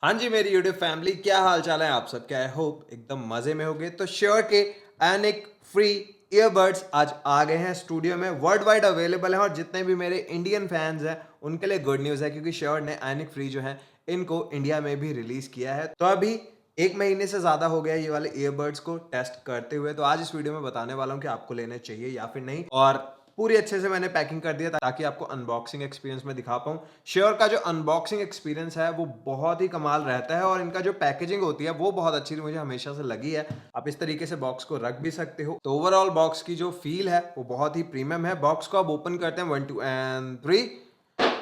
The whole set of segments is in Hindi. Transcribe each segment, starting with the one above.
हाँ जी, मेरी यूट्यूब फैमिली क्या हाल चाल है आप सबके। आई होप एकदम मजे में होगे। तो श्योर के एनिक फ्री ईयरबड्स आज आ गए हैं स्टूडियो में, वर्ल्ड वाइड अवेलेबल है। और जितने भी मेरे इंडियन फैंस हैं उनके लिए गुड न्यूज़ है, क्योंकि श्योर ने एनिक फ्री जो है इनको इंडिया में भी रिलीज किया है। तो अभी 1 महीने से ज़्यादा हो गया ये वाले ईयरबड्स को टेस्ट करते हुए। तो आज इस वीडियो में बताने वाला हूँ कि आपको लेने चाहिए या फिर नहीं। और पूरी अच्छे से मैंने पैकिंग कर दिया ताकि आपको अनबॉक्सिंग एक्सपीरियंस में दिखा पाऊँ। श्योर का जो अनबॉक्सिंग एक्सपीरियंस है वो बहुत ही कमाल रहता है, और इनका जो पैकेजिंग होती है वो बहुत अच्छी मुझे हमेशा से लगी है। आप इस तरीके से बॉक्स को रख भी सकते हो। तो ओवरऑल बॉक्स की जो फील है वो बहुत ही प्रीमियम है। बॉक्स को आप ओपन करते हैं 1 2 एंड 3।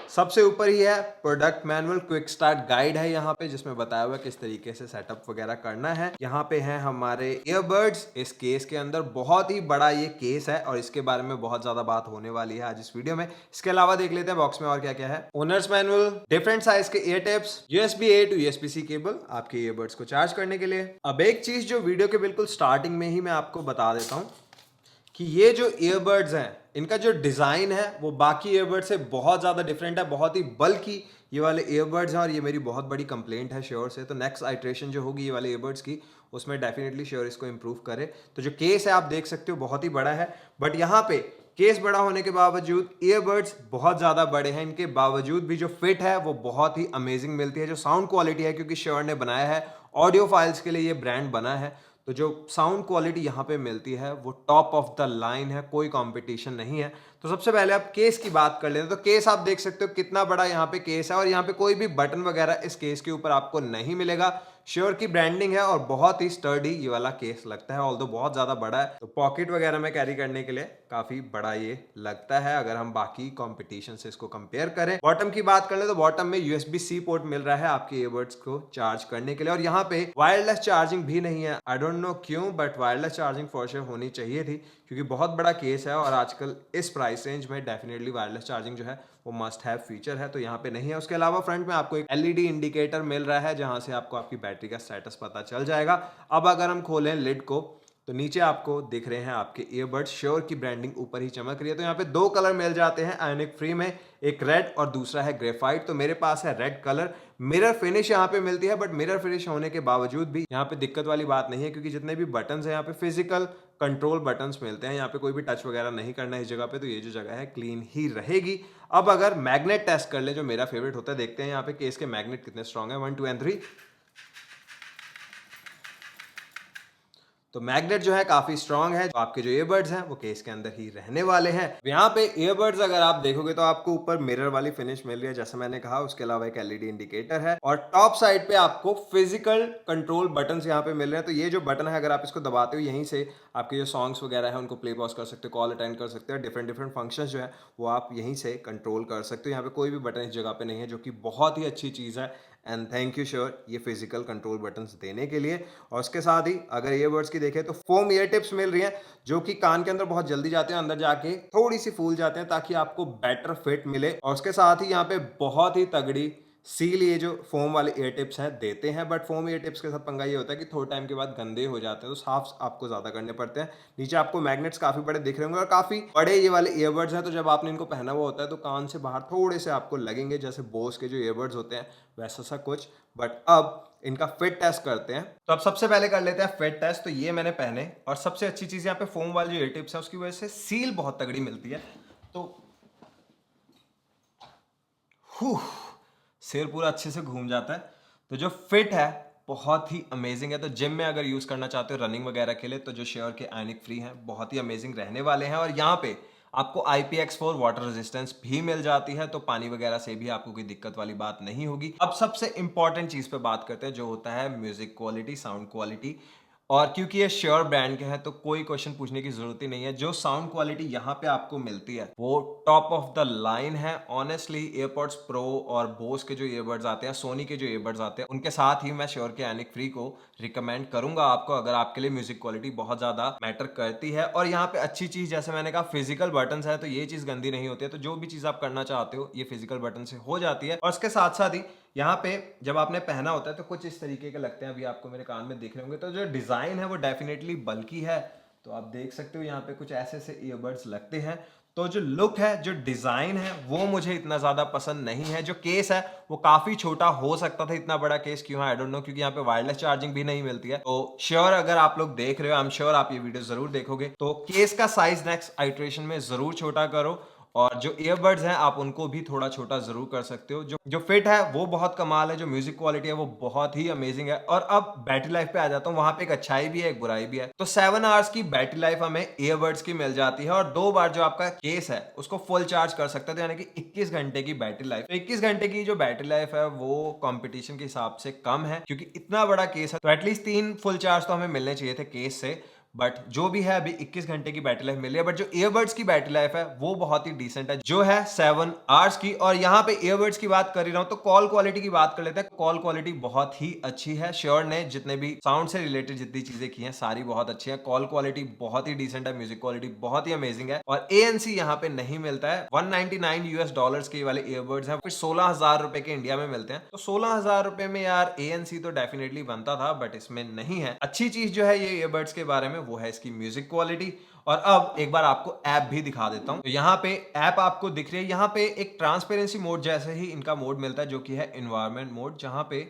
सबसे ऊपर ही है product manual, quick start guide है यहाँ पे, जिसमें बताया हुआ है किस तरीके से सेटअप वगैरह करना है। यहाँ पे है हमारे ईयरबड्स इस केस के अंदर। बहुत ही बड़ा ये केस है और इसके बारे में बहुत ज्यादा बात होने वाली है आज इस वीडियो में। इसके अलावा देख लेते हैं बॉक्स में और क्या क्या है। ओनर्स मैनुअल, डिफरेंट साइज के ear tips, USB-A to USB-C cable आपके ईयरबड्स को चार्ज करने के लिए। अब एक चीज जो वीडियो के बिल्कुल स्टार्टिंग में ही मैं आपको बता देता हूँ कि ये जो ईयरबड्स हैं इनका जो डिज़ाइन है वो बाकी ईयरबड से बहुत ज़्यादा डिफरेंट है। बहुत ही बल्कि ये वाले ईयरबड्स हैं और ये मेरी बहुत बड़ी कंप्लेंट है श्योर से। तो नेक्स्ट आइट्रेशन जो होगी ये वाले ईयरबड्स की, उसमें डेफिनेटली श्योर इसको इम्प्रूव करे। तो जो केस है आप देख सकते हो बहुत ही बड़ा है, बट यहाँ पे केस बड़ा होने के बावजूद ईयरबड्स बहुत ज़्यादा बड़े हैं। इनके बावजूद भी जो फिट है वो बहुत ही अमेजिंग मिलती है। जो साउंड क्वालिटी है, क्योंकि श्योर ने बनाया है ऑडियो फाइल्स के लिए ये ब्रांड बना है, तो जो साउंड क्वालिटी यहाँ पे मिलती है वो टॉप ऑफ द लाइन है, कोई कंपटीशन नहीं है। तो सबसे पहले आप केस की बात कर लेते हैं। तो केस आप देख सकते हो कितना बड़ा यहाँ पे केस है, और यहाँ पे कोई भी बटन वगैरह इस केस के ऊपर आपको नहीं मिलेगा। श्योर की ब्रांडिंग है और बहुत ही स्टर्डी ये वाला केस लगता है, ऑल्दो बहुत ज्यादा बड़ा है। तो पॉकेट वगैरह में कैरी करने के लिए काफी बड़ा ये लगता है अगर हम बाकी कंपटीशन से इसको कंपेयर करें। बॉटम की बात कर ले तो बॉटम में USB-C पोर्ट मिल रहा है आपके ईयरबड्स को चार्ज करने के लिए, और यहाँ पे वायरलेस चार्जिंग भी नहीं है। आई डोंट नो क्यों, but wireless charging for sure होनी चाहिए थी, क्योंकि बहुत बड़ा केस है और आजकल इस प्राइस रेंज में डेफिनेटली वायरलेस चार्जिंग जो है वो मस्ट हैव फीचर है। तो यहाँ पे नहीं है। उसके अलावा फ्रंट में आपको एक LED इंडिकेटर मिल रहा है, जहां से आपको आपकी बैटरी का स्टेटस पता चल जाएगा। अब अगर हम खोलें लिड को तो नीचे आपको दिख रहे हैं आपके ईयरबड्स। श्योर की ब्रांडिंग ऊपर ही चमक रही है। तो यहाँ पे दो कलर मिल जाते हैं आयोनिक फ्री में, एक रेड और दूसरा है ग्रेफाइट। तो मेरे पास है रेड कलर। मिरर फिनिश यहाँ पे मिलती है, बट मिरर फिनिश होने के बावजूद भी यहाँ पे दिक्कत वाली बात नहीं है, क्योंकि जितने भी बटन्स हैं यहाँ पे फिजिकल कंट्रोल बटन्स मिलते हैं। यहाँ पे कोई भी टच वगैरह नहीं करना है इस जगह पे, तो ये जो जगह है क्लीन ही रहेगी। अब अगर मैग्नेट टेस्ट कर ले, जो मेरा फेवरेट होता है, देखते हैं यहाँ पे केस के मैग्नेट कितने स्ट्रॉन्ग है। 1 2 एंड 3। तो मैग्नेट जो है काफी स्ट्रांग है। तो आपके जो ईयरबड्स हैं वो केस के अंदर ही रहने वाले हैं। यहाँ पे ईयरबड्स अगर आप देखोगे तो आपको ऊपर मिरर वाली फिनिश मिल रही है, जैसे मैंने कहा। उसके अलावा एक LED इंडिकेटर है, और टॉप साइड पे आपको फिजिकल कंट्रोल बटन्स यहाँ पे मिल रहे हैं। तो ये जो बटन है अगर आप इसको दबाते हो, यहीं से आपके जो सॉन्ग्स वगैरह है उनको प्ले पॉज कर सकते हो, कॉल अटेंड कर सकते हो। डिफरेंट डिफरेंट फंक्शंस जो है वो आप यहीं से कंट्रोल कर सकते हो। यहाँ पे कोई भी बटन इस जगह पे नहीं है, जो कि बहुत ही अच्छी चीज़ है। एंड थैंक यू श्योर ये फिजिकल कंट्रोल बटन्स देने के लिए। और उसके साथ ही अगर ईयरबड्स की देखें तो फोम ईयर टिप्स मिल रही हैं, जो कि कान के अंदर बहुत जल्दी जाते हैं, अंदर जाके थोड़ी सी फूल जाते हैं, ताकि आपको बेटर फिट मिले। और उसके साथ ही यहाँ पे बहुत ही तगड़ी सील ये जो फोम वाले ईयर टिप्स हैं देते हैं। बट फोम ईयर टिप्स के साथ पंगा ये होता है कि थोड़े टाइम के बाद गंदे हो जाते हैं, तो साफ आपको ज्यादा करने पड़ते हैं। नीचे आपको मैग्नेट्स काफी बड़े दिख रहे होंगे, और काफी बड़े ये वाले ईयरबड्स हैं। तो जब आपने इनको पहना हुआ होता है तो कान से बाहर थोड़े से आपको लगेंगे, जैसे बोस के जो ईयरबड्स होते हैं वैसा सा कुछ। बट अब इनका फिट टेस्ट करते हैं। तो अब सबसे पहले कर लेते हैं फिट टेस्ट। तो ये मैंने पहने, और सबसे अच्छी चीज यहाँ पे फोम वाली जो ईयर टिप्स है उसकी वजह से सील बहुत तगड़ी मिलती है। तो सिर पूरा अच्छे से घूम जाता है। तो जो फिट है बहुत ही अमेजिंग है। तो जिम में अगर यूज करना चाहते हो रनिंग वगैरह के लिए, तो जो श्योर के आयोनिक फ्री हैं बहुत ही अमेजिंग रहने वाले हैं। और यहाँ पे आपको IPX4 वाटर रेजिस्टेंस भी मिल जाती है, तो पानी वगैरह से भी आपको कोई दिक्कत वाली बात नहीं होगी। अब सबसे इंपॉर्टेंट चीज पे बात करते हैं, जो होता है म्यूजिक क्वालिटी, साउंड क्वालिटी। और क्योंकि ये श्योर ब्रांड के हैं तो कोई क्वेश्चन पूछने की जरूरत ही नहीं है। जो साउंड क्वालिटी यहाँ पे आपको मिलती है वो टॉप ऑफ द लाइन है। ऑनेस्टली एयरपॉड्स प्रो और बोस के जो ईयरबड्स आते हैं, सोनी के जो ईयरबड्स आते हैं, उनके साथ ही मैं श्योर के आयोनिक फ्री को रिकमेंड करूंगा आपको, अगर आपके लिए म्यूजिक क्वालिटी बहुत ज्यादा मैटर करती है। और यहाँ पे अच्छी चीज, जैसे मैंने कहा, फिजिकल बटन है, तो ये चीज गंदी नहीं होती है। तो जो भी चीज आप करना चाहते हो ये फिजिकल बटन से हो जाती है। और उसके साथ साथ ही यहाँ पे जब आपने पहना होता है तो कुछ इस तरीके के लगते हैं, अभी आपको मेरे कान में दिख रहे होंगे। तो जो डिजाइन है वो डेफिनेटली बल्की है। तो आप देख सकते हो यहाँ पे कुछ ऐसे ईयरबड्स लगते हैं। तो जो लुक है, जो डिजाइन है, वो मुझे इतना ज्यादा पसंद नहीं है। जो केस है वो काफी छोटा हो सकता था, इतना बड़ा केस क्यों है आई डोंट नो, क्योंकि यहाँ पे वायरलेस चार्जिंग भी नहीं मिलती है। तो श्योर अगर आप लोग देख रहे हो, आई एम श्योर आप ये वीडियो जरूर देखोगे, तो केस का साइज नेक्स्ट आइट्रेशन में जरूर छोटा करो, और जो ईयरबड्स हैं आप उनको भी थोड़ा छोटा जरूर कर सकते हो। जो फिट है वो बहुत कमाल है, जो म्यूजिक क्वालिटी है वो बहुत ही अमेजिंग है। और अब बैटरी लाइफ पे आ जाता हूँ, वहां पे एक अच्छाई भी है एक बुराई भी है। तो 7 आवर्स की बैटरी लाइफ हमें ईयरबड्स की मिल जाती है, और 2 बार जो आपका केस है उसको फुल चार्ज कर सकते हो, तो यानी कि 21 घंटे की बैटरी लाइफ। तो 21 घंटे की जो बैटरी लाइफ है वो कॉम्पिटिशन के हिसाब से कम है, क्योंकि इतना बड़ा केस है तो एटलीस्ट 3 फुल चार्ज तो हमें मिलने चाहिए थे केस से। बट जो भी है अभी 21 घंटे की बैटरी लाइफ मिली है, बट जो ईयरबड्स की बैटरी लाइफ है वो बहुत ही डिसेंट है, जो है 7 आवर्स की। और यहाँ पे ईयरबड्स की बात कर ही रहा हूँ तो कॉल क्वालिटी की बात कर लेते हैं। कॉल क्वालिटी बहुत ही अच्छी है। श्योर ने जितने भी साउंड से रिलेटेड जितनी चीजें की हैं सारी बहुत अच्छी है। कॉल क्वालिटी बहुत ही डिसेंट है, म्यूजिक क्वालिटी बहुत ही अमेजिंग है। और ANC यहाँ पे नहीं मिलता है। $199 के वाले ईयरबड्स हैं, फिर 16,000 रुपए के इंडिया में मिलते हैं। तो 16,000 रुपए में यार ANC तो डेफिनेटली बनता था, बट इसमें नहीं है। अच्छी चीज जो है ये ईयरबड्स के बारे में वो है इसकी म्यूजिक क्वालिटी। और अब एक बार आपको ऐप भी दिखा देता हूं। तो यहाँ पे ऐप आपको दिख रही है, यहाँ पे एक ट्रांसपेरेंसी मोड जैसे ही इनका मोड मिलता है, जो कि है एनवायरनमेंट मोड, जहां पे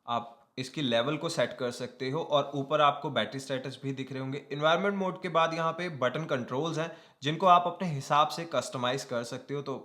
आप इसकी लेवल को सेट कर सकते हो, और ऊपर आपको बैटरी स्टेटस भी दिख रहे होंगे। एनवायरनमेंट मोड के बाद यहाँ पे बटन कंट्रोल्स हैं, जिनको आप अपने हिसाब से कस्टमाइज कर सकते हो। तो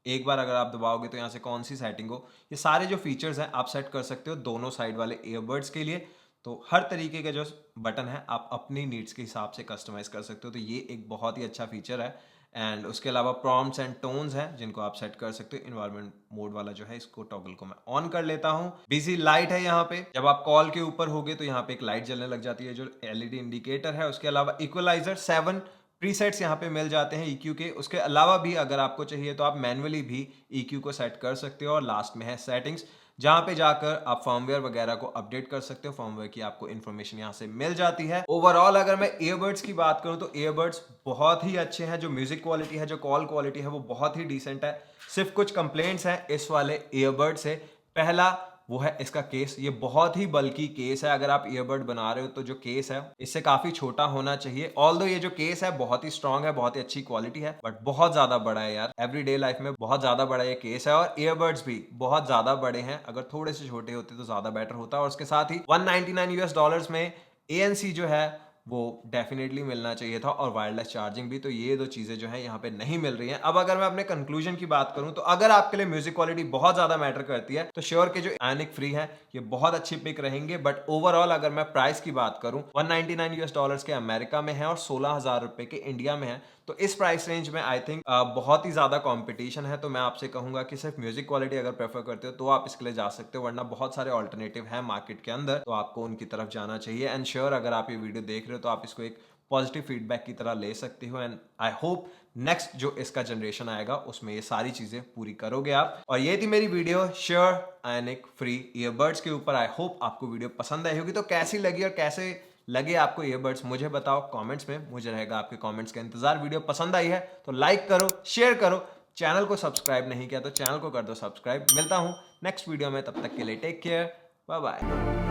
एक बार अगर आप दबाओगे तो यहाँ से कौन सी सेटिंग हो, ये सारे जो फीचर्स हैं आप सेट कर सकते हो दोनों साइड वाले ईयरबड्स के लिए। तो हर तरीके के जो बटन है आप अपनी नीड्स के हिसाब से कस्टमाइज कर सकते हो, तो ये एक बहुत ही अच्छा फीचर है। एंड उसके अलावा प्रॉम्प्ट्स एंड टोन्स हैं जिनको आप सेट कर सकते हो। एनवायरनमेंट मोड वाला जो है, इसको टॉगल को मैं ऑन कर लेता हूं। बिजी लाइट है यहाँ पे, जब आप कॉल के ऊपर होगे तो यहाँ पे एक लाइट जलने लग जाती है जो LED इंडिकेटर है। उसके अलावा इक्वलाइजर 7 प्रीसेट्स यहाँ पे मिल जाते हैं EQ के। उसके अलावा भी अगर आपको चाहिए तो आप मैन्युअली भी EQ को सेट कर सकते हो। और लास्ट में है सेटिंग्स, जहां पे जाकर आप फर्मवेयर वगैरह को अपडेट कर सकते हो। फर्मवेयर की आपको इन्फॉर्मेशन यहां से मिल जाती है। ओवरऑल अगर मैं ईयरबड्स की बात करूं तो ईयरबड्स बहुत ही अच्छे हैं। जो म्यूजिक क्वालिटी है, जो कॉल क्वालिटी है वो बहुत ही डिसेंट है। सिर्फ कुछ कंप्लेंट्स हैं इस वाले ईयरबड से। पहला वो है इसका केस, ये बहुत ही बल्कि केस है। अगर आप ईयरबड बना रहे हो तो जो केस है इससे काफी छोटा होना चाहिए। ऑल्दो ये जो केस है बहुत ही स्ट्रांग है, बहुत ही अच्छी क्वालिटी है, बट बहुत ज्यादा बड़ा है यार। एवरीडे लाइफ में बहुत ज्यादा बड़ा ये केस है। और ईयरबड्स भी बहुत ज्यादा बड़े हैं, अगर थोड़े से छोटे होते तो ज्यादा बेटर होता। और उसके साथ ही $199 में ANC जो है वो डेफिनेटली मिलना चाहिए था, और वायरलेस चार्जिंग भी। तो ये दो चीजें जो है यहाँ पे नहीं मिल रही हैं। अब अगर मैं अपने कंक्लूजन की बात करूं तो अगर आपके लिए म्यूजिक क्वालिटी बहुत ज्यादा मैटर करती है तो श्योर के जो आयनिक फ्री है ये बहुत अच्छी पिक रहेंगे। बट ओवरऑल अगर मैं प्राइस की बात करूं, $199 के अमेरिका में है और 16,000 रुपए के इंडिया में है। तो इस प्राइस रेंज में आई थिंक बहुत ही ज्यादा कंपटीशन है। तो मैं आपसे कहूंगा कि सिर्फ म्यूजिक क्वालिटी अगर प्रेफर करते हो तो आप इसके लिए जा सकते हो, वरना बहुत सारे ऑल्टरनेटिव है मार्केट के अंदर, तो आपको उनकी तरफ जाना चाहिए। एंड श्योर अगर आप ये वीडियो देख रहे हो तो आप इसको एक पॉजिटिव फीडबैक की तरह ले सकते हो। एंड आई होप नेक्स्ट जो इसका जनरेशन आएगा उसमें ये सारी चीजें पूरी करोगे आप। और ये थी मेरी वीडियो श्योर आयनिक फ्री ईयरबड्स के ऊपर। आई होप आपको वीडियो पसंद आई होगी। तो कैसी लगी और कैसे लगे आपको ईयरबड्स मुझे बताओ कमेंट्स में, मुझे रहेगा आपके कमेंट्स का इंतजार। वीडियो पसंद आई है तो लाइक करो, शेयर करो, चैनल को सब्सक्राइब नहीं किया तो चैनल को कर दो सब्सक्राइब। मिलता हूं नेक्स्ट वीडियो में, तब तक के लिए टेक केयर, बाय बाय।